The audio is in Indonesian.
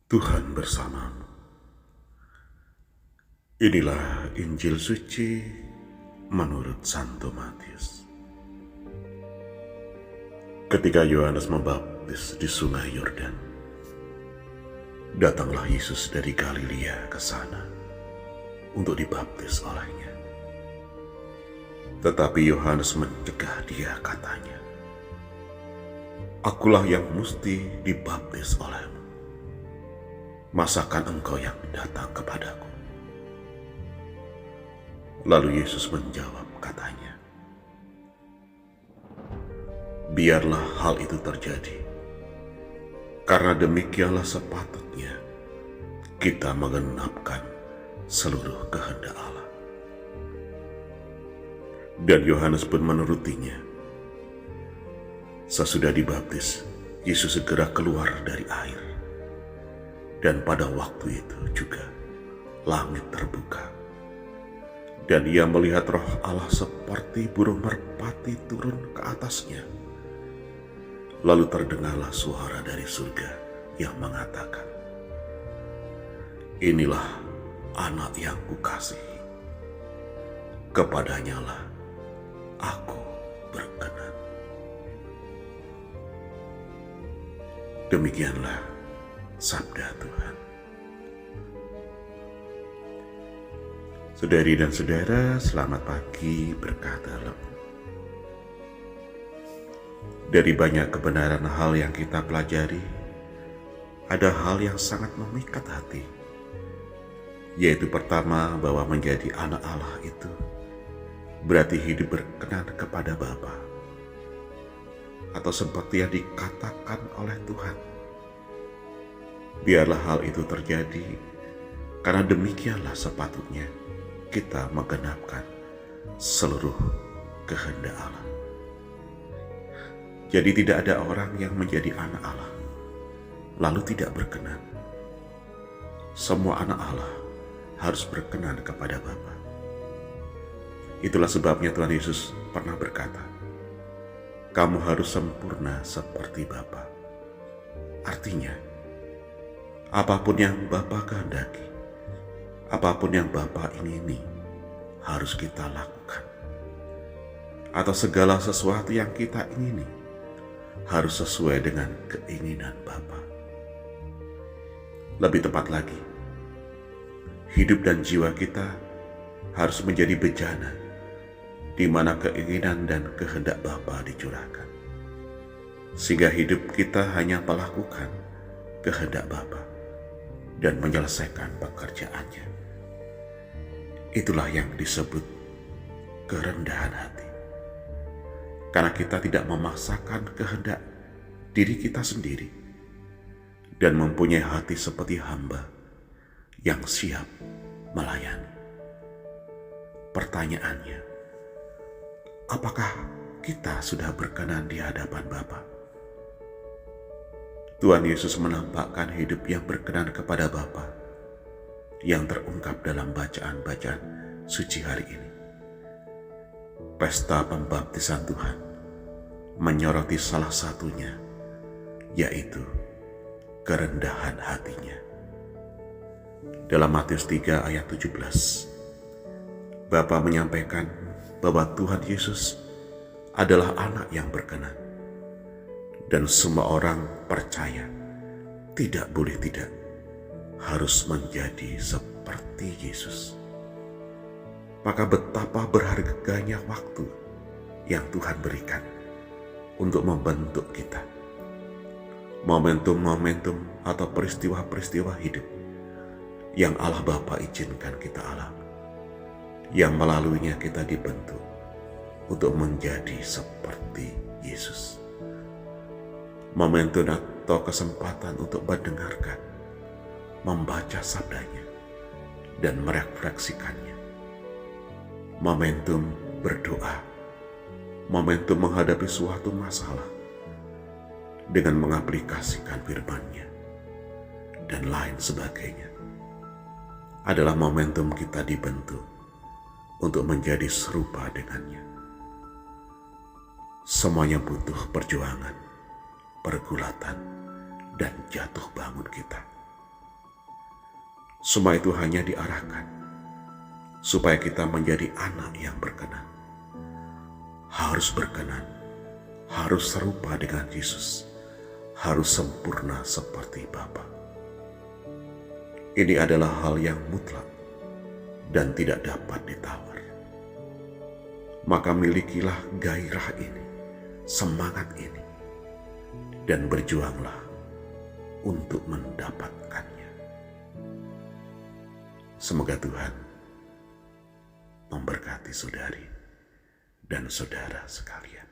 Tuhan bersamamu. Inilah Injil suci menurut Santo Matius. Ketika Yohanes membaptis di sungai Yordan, datanglah Yesus dari Galilea ke sana untuk dibaptis olehnya. Tetapi Yohanes mencegah dia, katanya, "Akulah yang mesti dibaptis olehmu. Masakan engkau yang datang kepadaku?" Lalu Yesus menjawab, katanya, "Biarlah hal itu terjadi, karena demikianlah sepatutnya kita menggenapkan seluruh kehendak Allah." Dan Yohanes pun menurutinya. Sesudah dibaptis, Yesus segera keluar dari air. Dan pada waktu itu juga langit terbuka, dan ia melihat Roh Allah seperti burung merpati turun ke atasnya. Lalu terdengarlah suara dari surga yang mengatakan, "Inilah anak yang kukasihi, kepadanyalah aku berkenan." Demikianlah sabda Tuhan. Saudari dan saudara, selamat pagi, berkah dalam. Dari banyak kebenaran hal yang kita pelajari, ada hal yang sangat memikat hati, yaitu pertama, bahwa menjadi anak Allah itu berarti hidup berkenan kepada Bapa, atau seperti yang dikatakan oleh Tuhan, biarlah hal itu terjadi, karena demikianlah sepatutnya kita menggenapkan seluruh kehendak Allah. Jadi tidak ada orang yang menjadi anak Allah lalu tidak berkenan. Semua anak Allah harus berkenan kepada Bapa. Itulah sebabnya Tuhan Yesus pernah berkata, "Kamu harus sempurna seperti Bapa." Artinya, apapun yang Bapa kehendaki, apapun yang Bapa ingini, harus kita lakukan. Atau segala sesuatu yang kita ingini harus sesuai dengan keinginan Bapa. Lebih tepat lagi, hidup dan jiwa kita harus menjadi bejana di mana keinginan dan kehendak Bapa dicurahkan, sehingga hidup kita hanya melakukan kehendak Bapa dan menyelesaikan pekerjaannya. Itulah yang disebut kerendahan hati. Karena kita tidak memaksakan kehendak diri kita sendiri dan mempunyai hati seperti hamba yang siap melayani. Pertanyaannya, apakah kita sudah berkenan di hadapan Bapa? Tuhan Yesus menampakkan hidup yang berkenan kepada Bapa yang terungkap dalam bacaan-bacaan suci hari ini. Pesta pembaptisan Tuhan menyoroti salah satunya, yaitu kerendahan hatinya. Dalam Matius 3 ayat 17, Bapa menyampaikan bahwa Tuhan Yesus adalah anak yang berkenan, dan semua orang percaya tidak boleh tidak harus menjadi seperti Yesus. Maka betapa berharganya waktu yang Tuhan berikan untuk membentuk kita. Momentum-momentum atau peristiwa-peristiwa hidup yang Allah Bapa izinkan kita alami, yang melaluinya kita dibentuk untuk menjadi seperti Yesus. Momentum atau kesempatan untuk mendengarkan, membaca sabdanya, dan merefleksikannya. Momentum berdoa, momentum menghadapi suatu masalah dengan mengaplikasikan firman-Nya, dan lain sebagainya, adalah momentum kita dibentuk untuk menjadi serupa dengannya. Semuanya butuh perjuangan, pergulatan, dan jatuh bangun kita. Semua itu hanya diarahkan supaya kita menjadi anak yang berkenan. Harus berkenan, harus serupa dengan Yesus, harus sempurna seperti Bapa. Ini adalah hal yang mutlak dan tidak dapat ditawar. Maka milikilah gairah ini, semangat ini, dan berjuanglah untuk mendapatkannya. Semoga Tuhan memberkati saudari dan saudara sekalian.